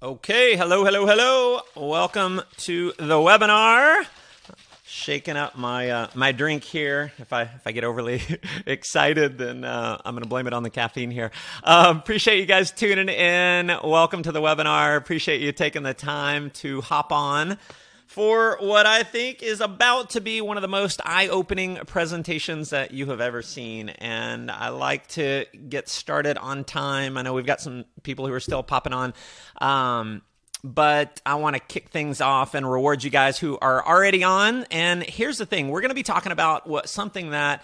Okay, hello. Welcome to the webinar. Shaking up my drink here. If I get overly excited, then I'm going to blame it on the caffeine here. Appreciate you guys tuning in. Welcome to the webinar. Appreciate you taking the time to hop on for what I think is about to be one of the most eye-opening presentations that you have ever seen. And I like to get started on time. I know we've got some people who are still popping on. But I want to kick things off and reward you guys who are already on. And here's the thing. We're going to be talking about something that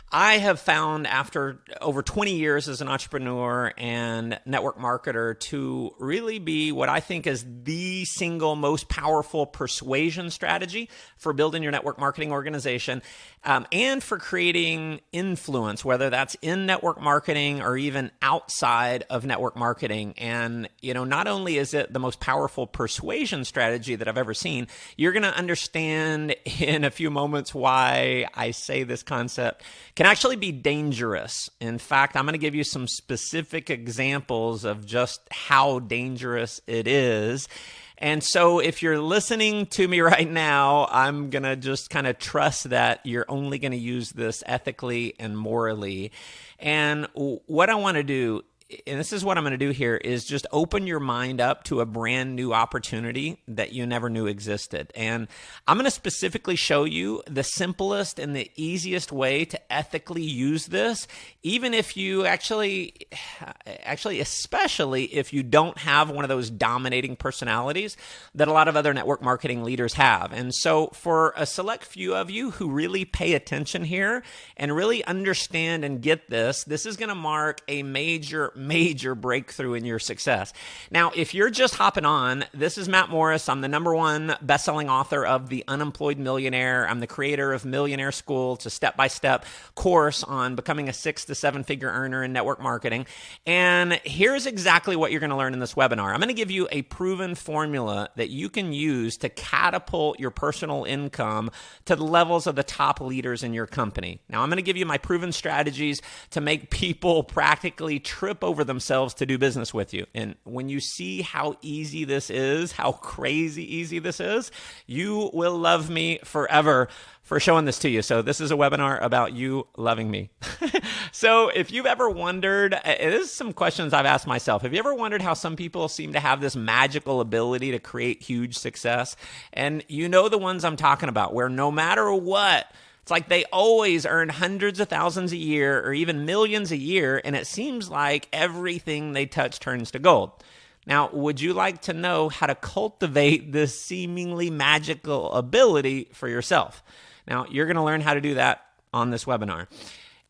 I have found after over 20 years as an entrepreneur and network marketer to really be what I think is the single most powerful persuasion strategy for building your network marketing organization and for creating influence, whether that's in network marketing or even outside of network marketing. And, not only is it the most powerful persuasion strategy that I've ever seen, you're going to understand in a few moments why I say this concept can actually be dangerous. In fact, I'm going to give you some specific examples of just how dangerous it is. And so if you're listening to me right now, I'm going to just kind of trust that you're only going to use this ethically and morally. And what I want to do, and this is what I'm going to do here, is just open your mind up to a brand new opportunity that you never knew existed. And I'm going to specifically show you the simplest and the easiest way to ethically use this, even if you especially if you don't have one of those dominating personalities that a lot of other network marketing leaders have. And so for a select few of you who really pay attention here and really understand and get this, this is going to mark a major breakthrough in your success. Now, if you're just hopping on, this is Matt Morris. I'm the #1 best-selling author of The Unemployed Millionaire. I'm the creator of Millionaire School. It's a step-by-step course on becoming a 6 to 7-figure earner in network marketing. And here's exactly what you're going to learn in this webinar. I'm going to give you a proven formula that you can use to catapult your personal income to the levels of the top leaders in your company. Now, I'm going to give you my proven strategies to make people practically trip over themselves to do business with you. And when you see how easy this is, how crazy easy this is, you will love me forever for showing this to you. So this is a webinar about you loving me. So if you've ever wondered, this is some questions I've asked myself. Have you ever wondered how some people seem to have this magical ability to create huge success? And you know the ones I'm talking about, where no matter what, it's like they always earn hundreds of thousands a year or even millions a year, and it seems like everything they touch turns to gold. Now, would you like to know how to cultivate this seemingly magical ability for yourself? Now, you're going to learn how to do that on this webinar.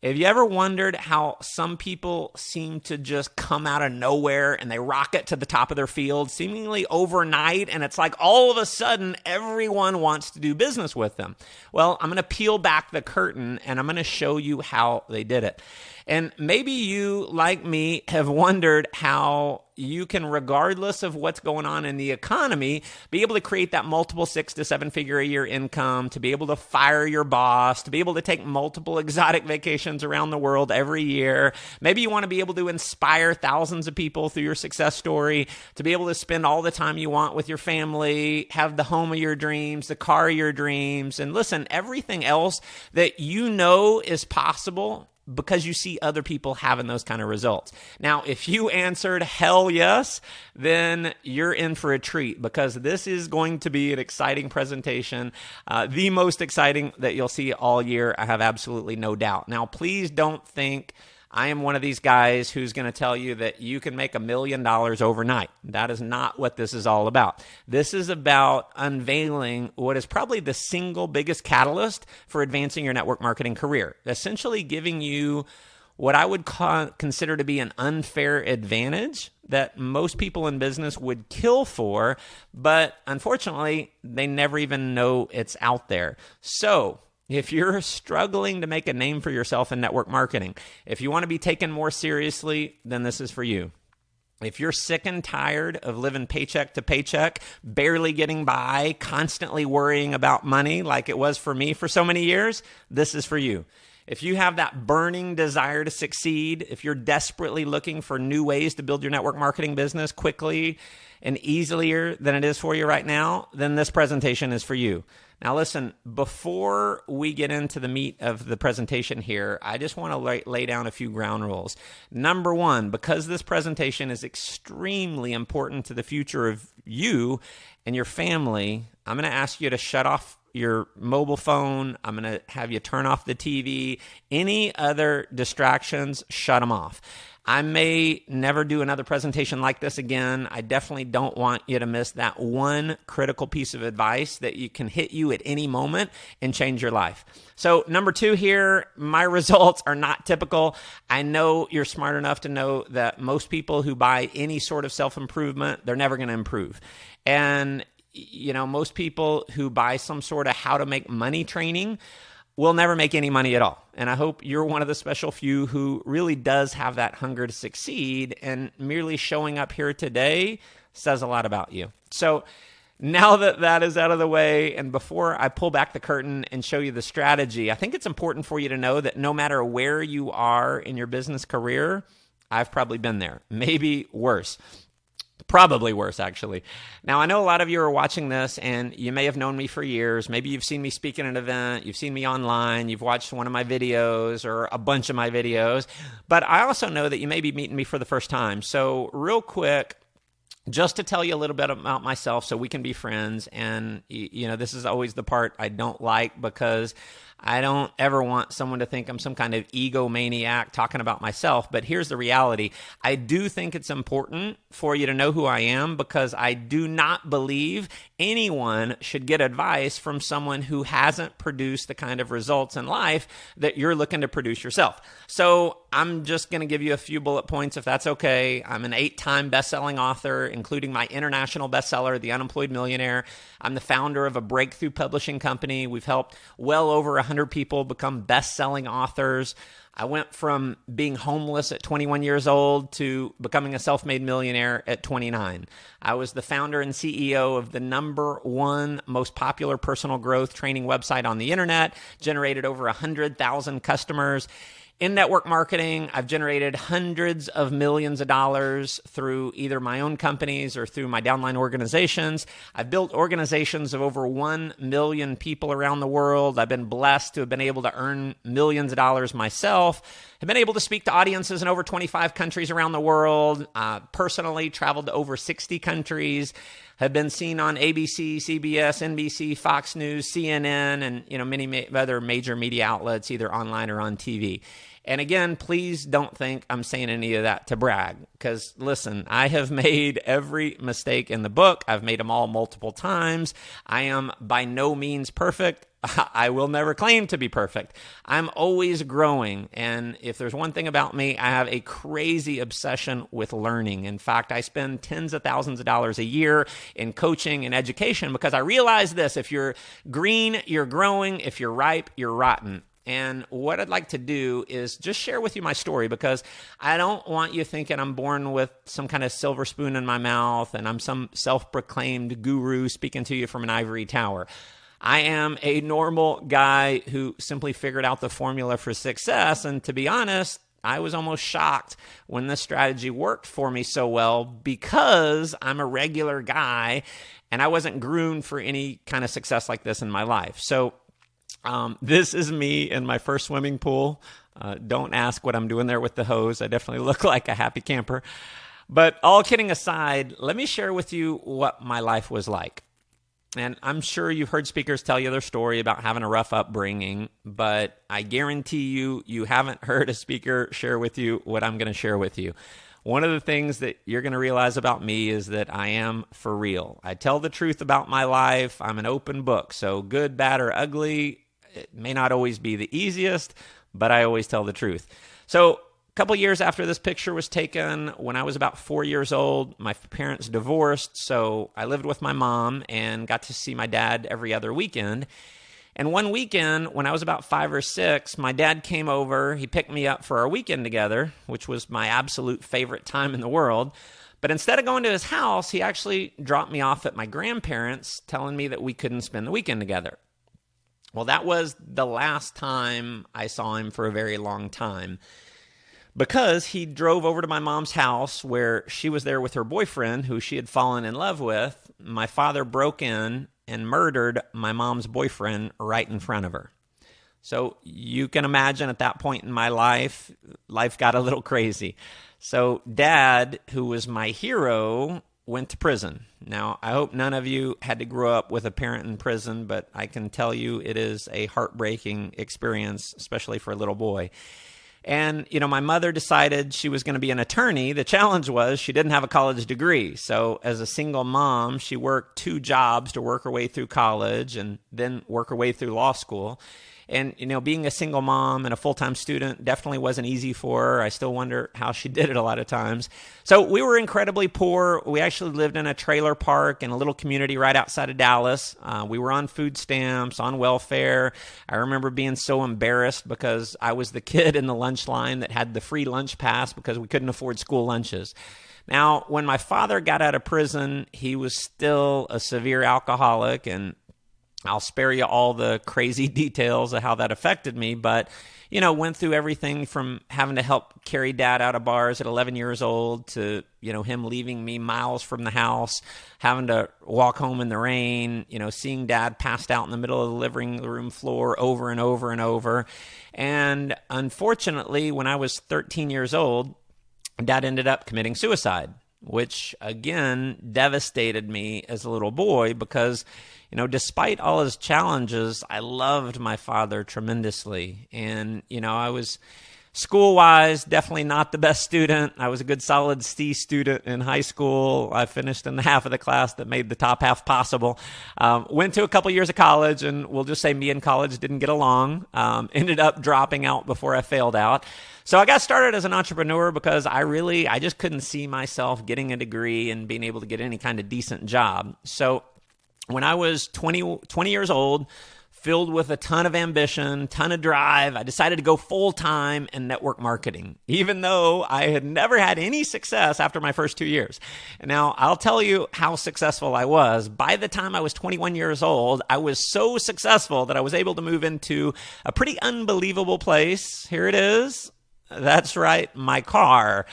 Have you ever wondered how some people seem to just come out of nowhere and they rocket to the top of their field seemingly overnight, and it's like all of a sudden everyone wants to do business with them? Well, I'm going to peel back the curtain and I'm going to show you how they did it. And maybe you, like me, have wondered how you can, regardless of what's going on in the economy, be able to create that multiple 6 to 7 figure a year income, to be able to fire your boss, to be able to take multiple exotic vacations around the world every year. Maybe you want to be able to inspire thousands of people through your success story, to be able to spend all the time you want with your family, have the home of your dreams, the car of your dreams, and listen, everything else that you know is possible because you see other people having those kind of results. Now, if you answered hell yes, then you're in for a treat, because this is going to be an exciting presentation, the most exciting that you'll see all year. I have absolutely no doubt. Now, please don't think I am one of these guys who's going to tell you that you can make $1 million overnight. That is not what this is all about. This is about unveiling what is probably the single biggest catalyst for advancing your network marketing career, essentially giving you what I would consider to be an unfair advantage that most people in business would kill for, but unfortunately, they never even know it's out there. So if you're struggling to make a name for yourself in network marketing, if you want to be taken more seriously, then this is for you. If you're sick and tired of living paycheck to paycheck, barely getting by, constantly worrying about money like it was for me for so many years, this is for you. If you have that burning desire to succeed, if you're desperately looking for new ways to build your network marketing business quickly and easier than it is for you right now, then this presentation is for you. Now listen, before we get into the meat of the presentation here, I just want to lay down a few ground rules. Number one, because this presentation is extremely important to the future of you and your family, I'm going to ask you to shut off your mobile phone. I'm going to have you turn off the TV. Any other distractions, shut them off. I may never do another presentation like this again. I definitely don't want you to miss that one critical piece of advice that you can hit you at any moment and change your life. So number two here, my results are not typical. I know you're smart enough to know that most people who buy any sort of self-improvement, they're never going to improve. And most people who buy some sort of how to make money training will never make any money at all. And I hope you're one of the special few who really does have that hunger to succeed, and merely showing up here today says a lot about you. So now that that is out of the way, and before I pull back the curtain and show you the strategy, I think it's important for you to know that no matter where you are in your business career, I've probably been there, maybe worse. Probably worse, actually. Now, I know a lot of you are watching this, and you may have known me for years. Maybe you've seen me speak at an event. You've seen me online. You've watched one of my videos or a bunch of my videos. But I also know that you may be meeting me for the first time. So real quick, just to tell you a little bit about myself so we can be friends. And, this is always the part I don't like, because I don't ever want someone to think I'm some kind of egomaniac talking about myself. But here's the reality. I do think it's important for you to know who I am, because I do not believe anyone should get advice from someone who hasn't produced the kind of results in life that you're looking to produce yourself. So I'm just going to give you a few bullet points if that's okay. I'm an 8-time best-selling author, including my international bestseller, The Unemployed Millionaire. I'm the founder of a breakthrough publishing company. We've helped well over 100 people become best-selling authors. I went from being homeless at 21 years old to becoming a self-made millionaire at 29. I was the founder and CEO of the #1 most popular personal growth training website on the internet, generated over 100,000 customers. In network marketing, I've generated hundreds of millions of dollars through either my own companies or through my downline organizations. I've built organizations of over 1 million people around the world. I've been blessed to have been able to earn millions of dollars myself. I've been able to speak to audiences in over 25 countries around the world. Personally, traveled to over 60 countries. Have been seen on ABC, CBS, NBC, Fox News, CNN, and many other major media outlets, either online or on TV. And again, please don't think I'm saying any of that to brag, because listen, I have made every mistake in the book. I've made them all multiple times. I am by no means perfect. I will never claim to be perfect. I'm always growing. And if there's one thing about me, I have a crazy obsession with learning. In fact, I spend tens of thousands of dollars a year in coaching and education, because I realize this: if you're green, you're growing. If you're ripe, you're rotten. And what I'd like to do is just share with you my story, because I don't want you thinking I'm born with some kind of silver spoon in my mouth and I'm some self-proclaimed guru speaking to you from an ivory tower. I am a normal guy who simply figured out the formula for success. And to be honest, I was almost shocked when this strategy worked for me so well, because I'm a regular guy and I wasn't groomed for any kind of success like this in my life. So this is me in my first swimming pool. Don't ask what I'm doing there with the hose. I definitely look like a happy camper. But all kidding aside, let me share with you what my life was like. And I'm sure you've heard speakers tell you their story about having a rough upbringing, but I guarantee you haven't heard a speaker share with you what I'm going to share with you. One of the things that you're going to realize about me is that I am for real. I tell the truth about my life. I'm an open book. So good, bad, or ugly, it may not always be the easiest, but I always tell the truth. So a couple years after this picture was taken, when I was about 4 years old, my parents divorced. So I lived with my mom and got to see my dad every other weekend. And one weekend, when I was about 5 or 6, my dad came over. He picked me up for our weekend together, which was my absolute favorite time in the world. But instead of going to his house, he actually dropped me off at my grandparents', telling me that we couldn't spend the weekend together. Well, that was the last time I saw him for a very long time, because he drove over to my mom's house where she was there with her boyfriend who she had fallen in love with. My father broke in and murdered my mom's boyfriend right in front of her. So you can imagine at that point in my life, life got a little crazy. So Dad, who was my hero, went to prison. Now, I hope none of you had to grow up with a parent in prison, but I can tell you it is a heartbreaking experience, especially for a little boy. And, my mother decided she was going to be an attorney. The challenge was she didn't have a college degree. So as a single mom, she worked 2 jobs to work her way through college and then work her way through law school. And, being a single mom and a full-time student definitely wasn't easy for her. I still wonder how she did it a lot of times. So we were incredibly poor. We actually lived in a trailer park in a little community right outside of Dallas. We were on food stamps, on welfare. I remember being so embarrassed because I was the kid in the lunch line that had the free lunch pass because we couldn't afford school lunches. Now, when my father got out of prison, he was still a severe alcoholic, and I'll spare you all the crazy details of how that affected me, but, went through everything from having to help carry Dad out of bars at 11 years old to, him leaving me miles from the house, having to walk home in the rain, seeing Dad passed out in the middle of the living room floor over and over and over. And unfortunately, when I was 13 years old, Dad ended up committing suicide, which again devastated me as a little boy because, despite all his challenges, I loved my father tremendously. And, I was school-wise definitely not the best student. I was a good solid C student in high school. I finished in the half of the class that made the top half possible. Went to a couple years of college, and we'll just say me and college didn't get along. Ended up dropping out before I failed out. So I got started as an entrepreneur because I just couldn't see myself getting a degree and being able to get any kind of decent job. So when I was 20 years old, filled with a ton of ambition, ton of drive, I decided to go full-time in network marketing, even though I had never had any success after my first 2 years. And now I'll tell you how successful I was. By the time I was 21 years old, I was so successful that I was able to move into a pretty unbelievable place. Here it is. That's right, my car.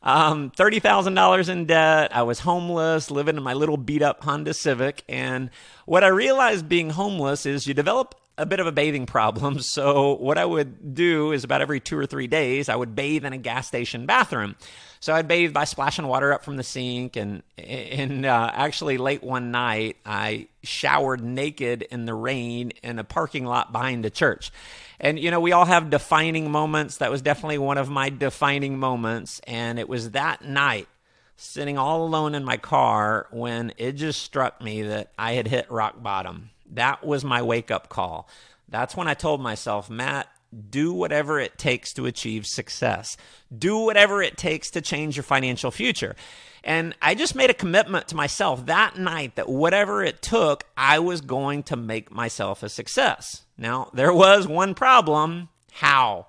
$30,000 in debt. I was homeless, living in my little beat-up Honda Civic. And what I realized being homeless is you develop a bit of a bathing problem. So what I would do is about every 2 or 3 days, I would bathe in a gas station bathroom. So I'd bathe by splashing water up from the sink. And actually late one night, I showered naked in the rain in a parking lot behind a church. And, we all have defining moments. That was definitely one of my defining moments. And it was that night, sitting all alone in my car, when it just struck me that I had hit rock bottom. That was my wake-up call. That's when I told myself, Matt, do whatever it takes to achieve success. Do whatever it takes to change your financial future. And I just made a commitment to myself that night that whatever it took, I was going to make myself a success. Now, there was one problem. How?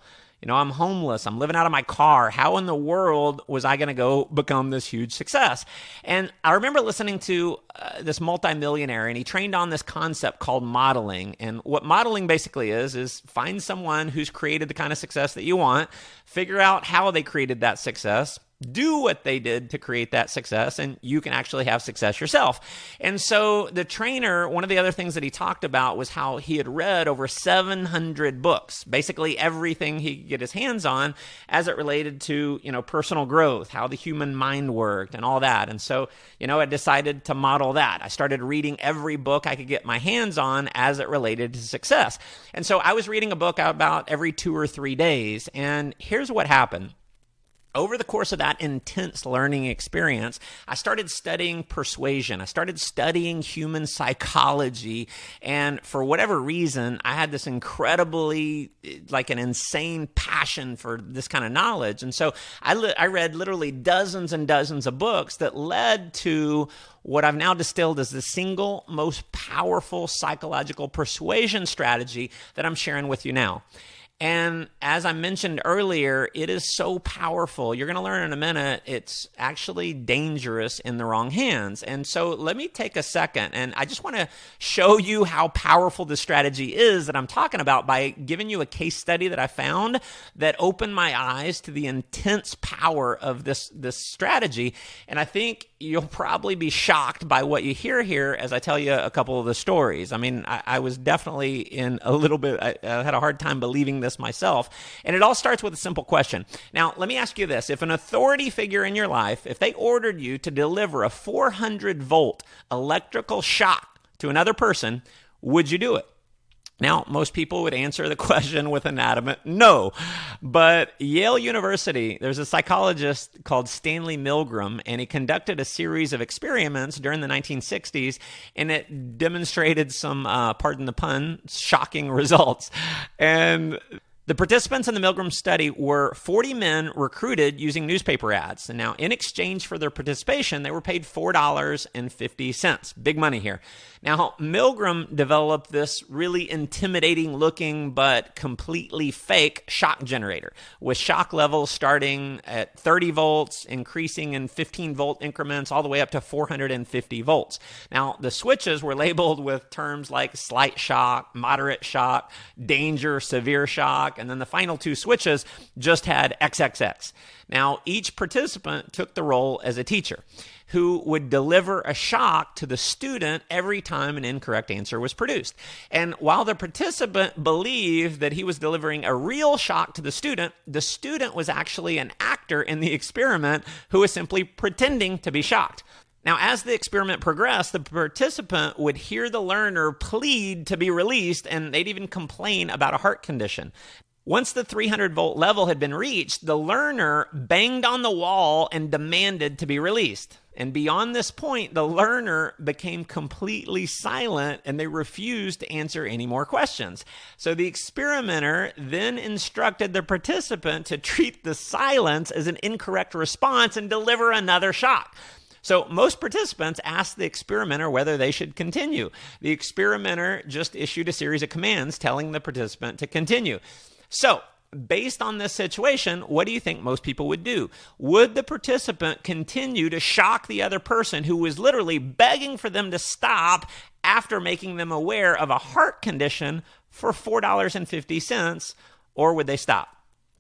I'm homeless. I'm living out of my car. How in the world was I going to go become this huge success? And I remember listening to this multimillionaire, and he trained on this concept called modeling. And what modeling basically is find someone who's created the kind of success that you want, figure out how they created that success, do what they did to create that success, and you can actually have success yourself. And so the trainer, one of the other things that he talked about was how he had read over 700 books, basically everything he could get his hands on as it related to, personal growth, how the human mind worked and all that. And so, I decided to model that. I started reading every book I could get my hands on as it related to success. And so I was reading a book about every 2 or 3 days. And here's what happened. Over the course of that intense learning experience, I started studying persuasion. I started studying human psychology. And for whatever reason, I had this incredibly, an insane passion for this kind of knowledge. And so I read literally dozens and dozens of books that led to what I've now distilled as the single most powerful psychological persuasion strategy that I'm sharing with you now. And as I mentioned earlier, it is so powerful. You're going to learn in a minute, it's actually dangerous in the wrong hands. And so let me take a second, and I just want to show you how powerful this strategy is that I'm talking about by giving you a case study that I found that opened my eyes to the intense power of this strategy. And I think you'll probably be shocked by what you hear here as I tell you a couple of the stories. I mean, I was definitely in a little bit, I had a hard time believing this myself. And it all starts with a simple question. Now, let me ask you this. If an authority figure in your life, if they ordered you to deliver a 400-volt electrical shock to another person, would you do it? Now, most people would answer the question with an adamant no. But Yale University, there's a psychologist called Stanley Milgram, and he conducted a series of experiments during the 1960s, and it demonstrated some, pardon the pun, shocking results. And the participants in the Milgram study were 40 men recruited using newspaper ads. And now, in exchange for their participation, they were paid $4.50. Big money here. Now, Milgram developed this really intimidating looking but completely fake shock generator with shock levels starting at 30 volts, increasing in 15-volt increments all the way up to 450 volts. Now, the switches were labeled with terms like slight shock, moderate shock, danger, severe shock, and then the final two switches just had XXX. Now, each participant took the role as a teacher who would deliver a shock to the student every time an incorrect answer was produced. And while the participant believed that he was delivering a real shock to the student was actually an actor in the experiment who was simply pretending to be shocked. Now, as the experiment progressed, the participant would hear the learner plead to be released, and they'd even complain about a heart condition. Once the 300-volt level had been reached, the learner banged on the wall and demanded to be released. And beyond this point, the learner became completely silent and they refused to answer any more questions. So the experimenter then instructed the participant to treat the silence as an incorrect response and deliver another shock. So most participants asked the experimenter whether they should continue. The experimenter just issued a series of commands telling the participant to continue. So, based on this situation, what do you think most people would do? Would the participant continue to shock the other person who was literally begging for them to stop after making them aware of a heart condition for $4.50, or would they stop?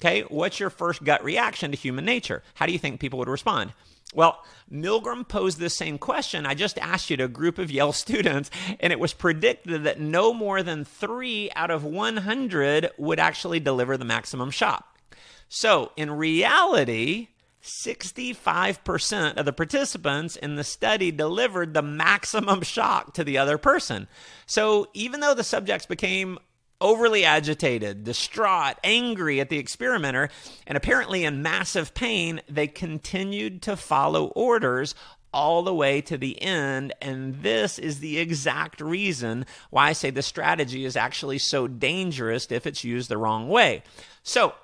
Okay, what's your first gut reaction to human nature? How do you think people would respond? Well, Milgram posed this same question. I just asked you to a group of Yale students, and it was predicted that no more than 3 out of 100 would actually deliver the maximum shock. So, in reality, 65% of the participants in the study delivered the maximum shock to the other person. So, even though the subjects became overly agitated, distraught, angry at the experimenter, and apparently in massive pain, they continued to follow orders all the way to the end. And this is the exact reason why I say the strategy is actually so dangerous if it's used the wrong way. So,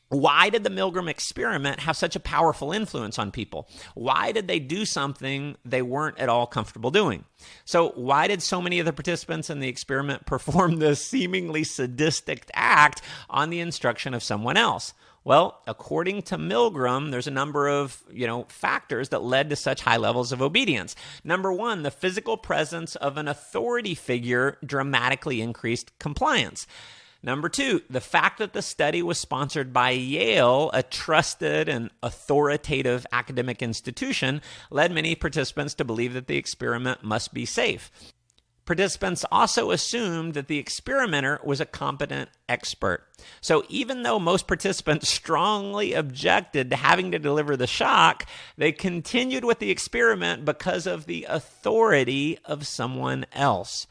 why did the Milgram experiment have such a powerful influence on people? Why did they do something they weren't at all comfortable doing? So why did so many of the participants in the experiment perform this seemingly sadistic act on the instruction of someone else? Well, according to Milgram, there's a number of, factors that led to such high levels of obedience. Number one, the physical presence of an authority figure dramatically increased compliance. Number two, the fact that the study was sponsored by Yale, a trusted and authoritative academic institution, led many participants to believe that the experiment must be safe. Participants also assumed that the experimenter was a competent expert. So even though most participants strongly objected to having to deliver the shock, they continued with the experiment because of the authority of someone else.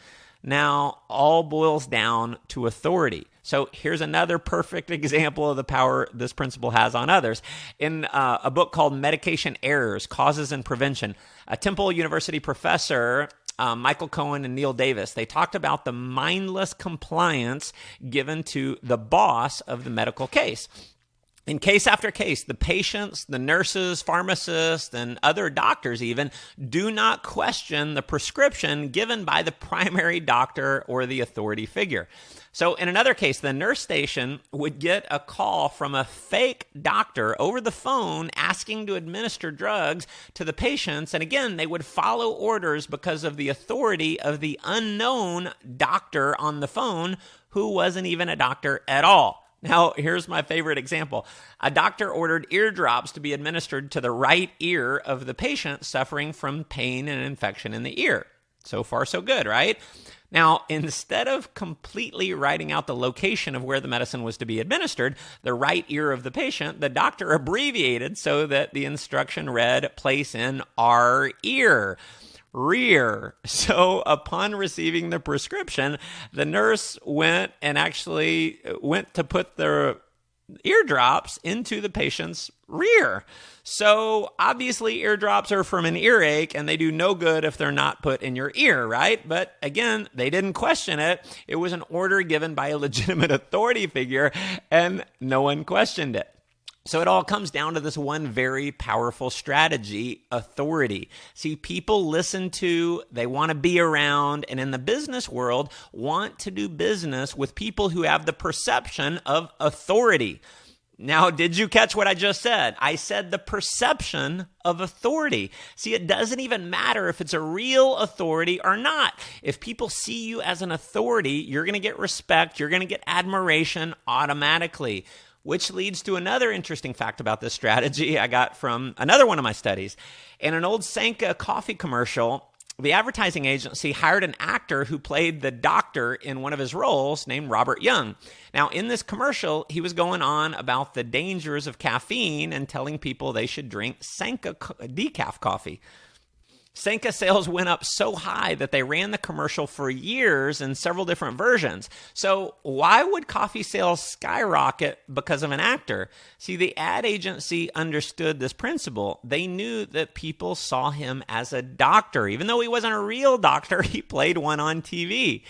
Now, all boils down to authority. So here's another perfect example of the power this principle has on others. In a book called Medication Errors, Causes and Prevention, a Temple University professor, Michael Cohen and Neil Davis, they talked about the mindless compliance given to the boss of the medical case. In case after case, the patients, the nurses, pharmacists, and other doctors even do not question the prescription given by the primary doctor or the authority figure. So in another case, the nurse station would get a call from a fake doctor over the phone asking to administer drugs to the patients. And again, they would follow orders because of the authority of the unknown doctor on the phone who wasn't even a doctor at all. Now, here's my favorite example. A doctor ordered eardrops to be administered to the right ear of the patient suffering from pain and infection in the ear. So far, so good, right? Now, instead of completely writing out the location of where the medicine was to be administered, the right ear of the patient, the doctor abbreviated so that the instruction read, place in our ear. Rear. So upon receiving the prescription, the nurse went to put the eardrops into the patient's rear. So obviously eardrops are from an earache and they do no good if they're not put in your ear, right? But again, they didn't question it. It was an order given by a legitimate authority figure and no one questioned it. So it all comes down to this one very powerful strategy, authority. See, people listen to, they want to be around, and in the business world, want to do business with people who have the perception of authority. Now, did you catch what I just said? I said the perception of authority. See, it doesn't even matter if it's a real authority or not. If people see you as an authority, you're going to get respect, you're going to get admiration automatically. Which leads to another interesting fact about this strategy I got from another one of my studies. In an old Sanka coffee commercial, the advertising agency hired an actor who played the doctor in one of his roles named Robert Young. Now, in this commercial, he was going on about the dangers of caffeine and telling people they should drink Sanka decaf coffee. Sanka sales went up so high that they ran the commercial for years in several different versions. So why would coffee sales skyrocket because of an actor? See, the ad agency understood this principle. They knew that people saw him as a doctor. Even though he wasn't a real doctor, he played one on TV.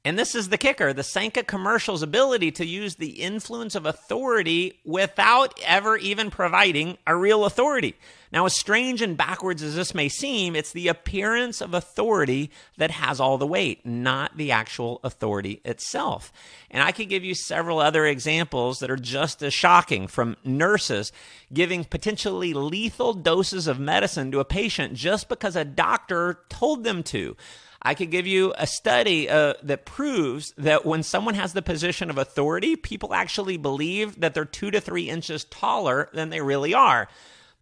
And this is the kicker, the Sanka commercial's ability to use the influence of authority without ever even providing a real authority. Now, as strange and backwards as this may seem, it's the appearance of authority that has all the weight, not the actual authority itself. And I could give you several other examples that are just as shocking, from nurses giving potentially lethal doses of medicine to a patient just because a doctor told them to. I could give you a study that proves that when someone has the position of authority, people actually believe that they're 2 to 3 inches taller than they really are.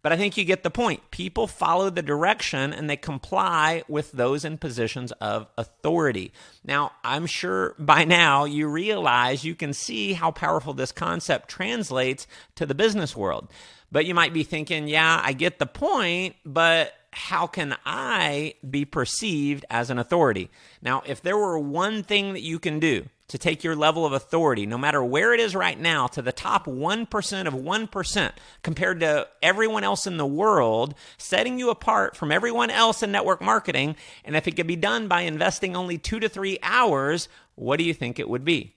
But I think you get the point. People follow the direction and they comply with those in positions of authority. Now, I'm sure by now you realize, you can see how powerful this concept translates to the business world. But you might be thinking, yeah, I get the point, but how can I be perceived as an authority? Now, if there were one thing that you can do to take your level of authority, no matter where it is right now, to the top 1% of 1% compared to everyone else in the world, setting you apart from everyone else in network marketing, and if it could be done by investing only 2 to 3 hours, what do you think it would be?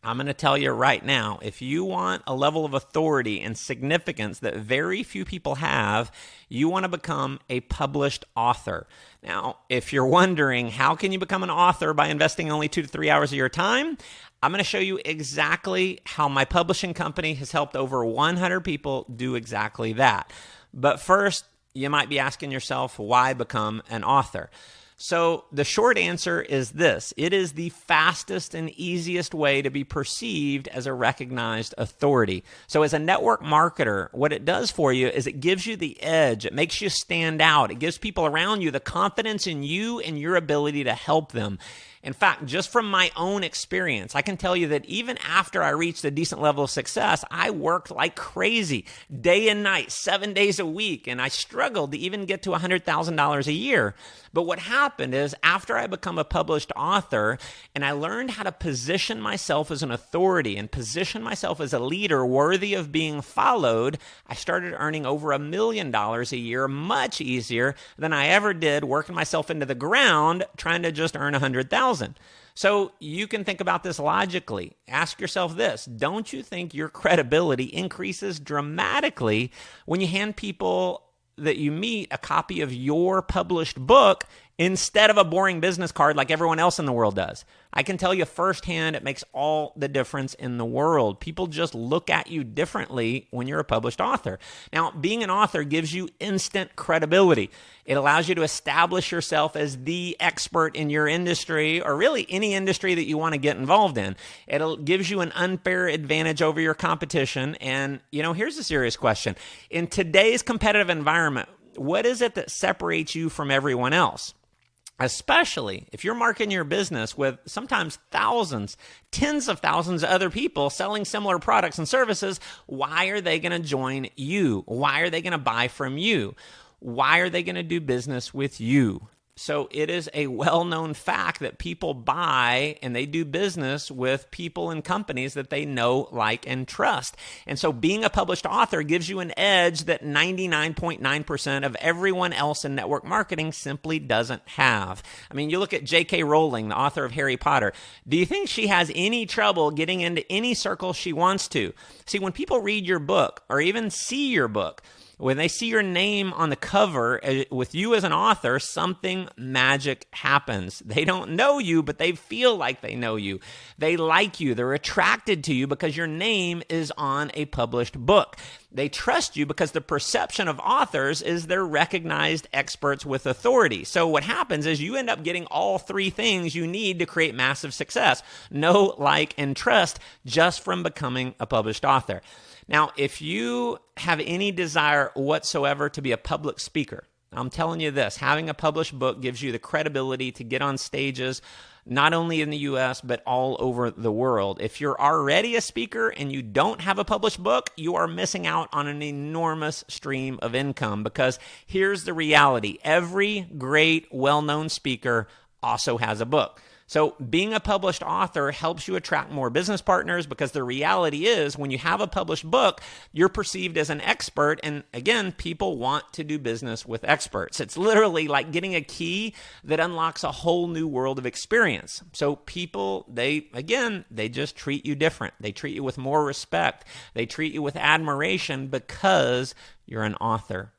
I'm going to tell you right now, if you want a level of authority and significance that very few people have, you want to become a published author. Now, if you're wondering, how can you become an author by investing only 2 to 3 hours of your time? I'm going to show you exactly how my publishing company has helped over 100 people do exactly that. But first, you might be asking yourself, why become an author? So the short answer is this: it is the fastest and easiest way to be perceived as a recognized authority. So as a network marketer, what it does for you is it gives you the edge. It makes you stand out. It gives people around you the confidence in you and your ability to help them. In fact, just from my own experience, I can tell you that even after I reached a decent level of success, I worked like crazy, day and night, 7 days a week, and I struggled to even get to $100,000 a year. But what happened is, after I become a published author and I learned how to position myself as an authority and position myself as a leader worthy of being followed, I started earning over $1 million a year, much easier than I ever did working myself into the ground trying to just earn $100,000. 1,000. So you can think about this logically. Ask yourself this: don't you think your credibility increases dramatically when you hand people that you meet a copy of your published book instead of a boring business card like everyone else in the world does? I can tell you firsthand, it makes all the difference in the world. People just look at you differently when you're a published author. Now, being an author gives you instant credibility. It allows you to establish yourself as the expert in your industry, or really any industry that you want to get involved in. It gives you an unfair advantage over your competition. And, here's a serious question. In today's competitive environment, what is it that separates you from everyone else? Especially if you're marketing your business with sometimes thousands, tens of thousands of other people selling similar products and services. Why are they going to join you? Why are they going to buy from you? Why are they going to do business with you? So it is a well-known fact that people buy and they do business with people and companies that they know, like, and trust. And so being a published author gives you an edge that 99.9% of everyone else in network marketing simply doesn't have. I mean, you look at J.K. Rowling, the author of Harry Potter. Do you think she has any trouble getting into any circle she wants to? See, when people read your book or even see your book, when they see your name on the cover with you as an author, something magic happens. They don't know you, but they feel like they know you. They like you. They're attracted to you because your name is on a published book. They trust you because the perception of authors is they're recognized experts with authority. So what happens is you end up getting all three things you need to create massive success: know, like, and trust, just from becoming a published author. Now, if you have any desire whatsoever to be a public speaker, I'm telling you this: having a published book gives you the credibility to get on stages, not only in the U.S., but all over the world. If you're already a speaker and you don't have a published book, you are missing out on an enormous stream of income, because here's the reality. Every great, well-known speaker also has a book. So being a published author helps you attract more business partners, because the reality is when you have a published book, you're perceived as an expert. And again, people want to do business with experts. It's literally like getting a key that unlocks a whole new world of experience. So people, they just treat you different. They treat you with more respect. They treat you with admiration because you're an author.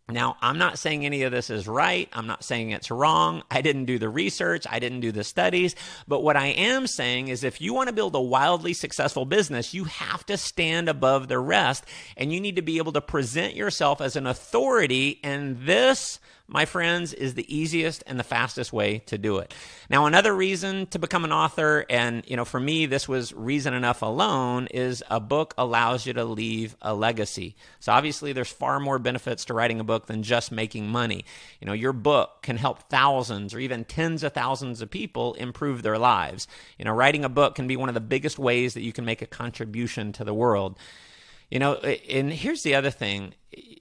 Now, I'm not saying any of this is right. I'm not saying it's wrong. I didn't do the research. I didn't do the studies. But what I am saying is, if you want to build a wildly successful business, you have to stand above the rest, and you need to be able to present yourself as an authority. And this, my friends, is the easiest and the fastest way to do it. Now, another reason to become an author, and for me, this was reason enough alone, is a book allows you to leave a legacy. So obviously, there's far more benefits to writing a book than just making money. Your book can help thousands or even tens of thousands of people improve their lives. Writing a book can be one of the biggest ways that you can make a contribution to the world. And here's the other thing.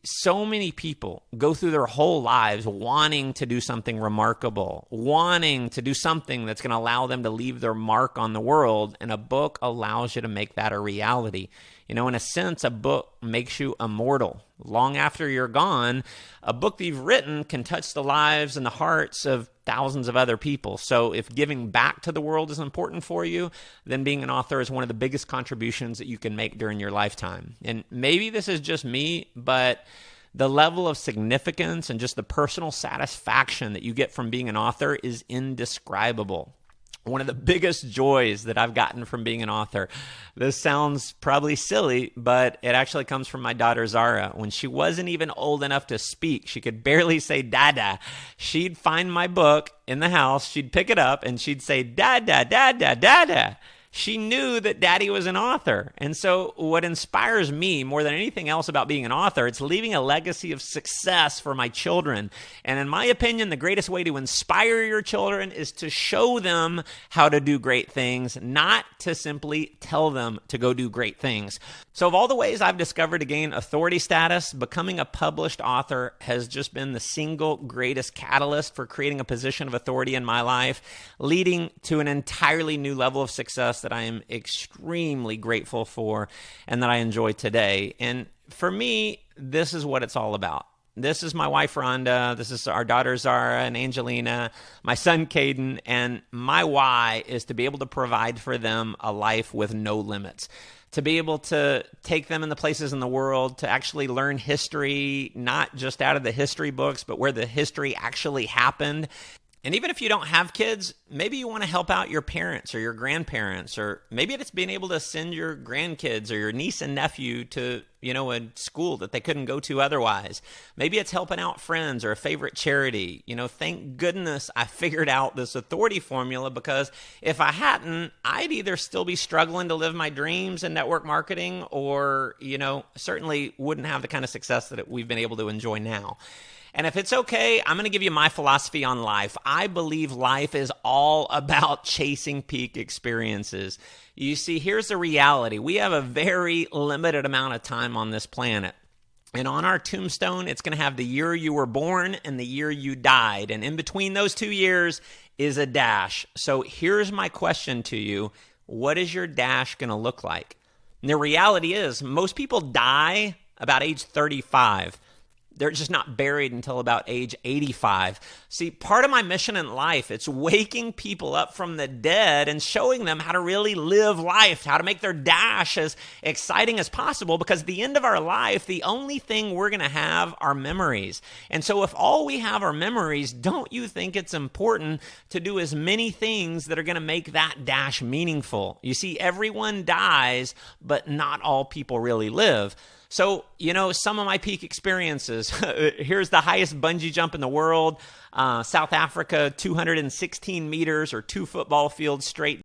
So many people go through their whole lives wanting to do something remarkable, wanting to do something that's going to allow them to leave their mark on the world, and a book allows you to make that a reality. In a sense, a book makes you immortal. Long after you're gone, a book that you've written can touch the lives and the hearts of thousands of other people. So if giving back to the world is important for you, then being an author is one of the biggest contributions that you can make during your lifetime. And maybe this is just me, but the level of significance and just the personal satisfaction that you get from being an author is indescribable. One of the biggest joys that I've gotten from being an author, this sounds probably silly, but it actually comes from my daughter Zara. When she wasn't even old enough to speak, she could barely say dada, she'd find my book in the house, she'd pick it up, and she'd say dada, dada, dada. She knew that Daddy was an author. And so what inspires me more than anything else about being an author, it's leaving a legacy of success for my children. And in my opinion, the greatest way to inspire your children is to show them how to do great things, not to simply tell them to go do great things. So of all the ways I've discovered to gain authority status, becoming a published author has just been the single greatest catalyst for creating a position of authority in my life, leading to an entirely new level of success that I am extremely grateful for and that I enjoy today. And for me, this is what it's all about. This is my wife, Rhonda. This is our daughter, Zara and Angelina, my son, Caden. And my why is to be able to provide for them a life with no limits, to be able to take them in the places in the world, to actually learn history, not just out of the history books, but where the history actually happened. And even if you don't have kids, maybe you want to help out your parents or your grandparents, or maybe it's being able to send your grandkids or your niece and nephew to, a school that they couldn't go to otherwise. Maybe it's helping out friends or a favorite charity. Thank goodness I figured out this authority formula, because if I hadn't, I'd either still be struggling to live my dreams in network marketing, or, certainly wouldn't have the kind of success that we've been able to enjoy now. And if it's okay, I'm going to give you my philosophy on life. I believe life is all about chasing peak experiences. You see, here's the reality. We have a very limited amount of time on this planet. And on our tombstone, it's going to have the year you were born and the year you died. And in between those 2 years is a dash. So here's my question to you. What is your dash going to look like? And the reality is, most people die about age 35. They're just not buried until about age 85. See, part of my mission in life, it's waking people up from the dead and showing them how to really live life, how to make their dash as exciting as possible, because at the end of our life, the only thing we're going to have are memories. And so if all we have are memories, don't you think it's important to do as many things that are going to make that dash meaningful? You see, everyone dies, but not all people really live. So, some of my peak experiences, here's the highest bungee jump in the world, South Africa, 216 meters or 2 football fields straight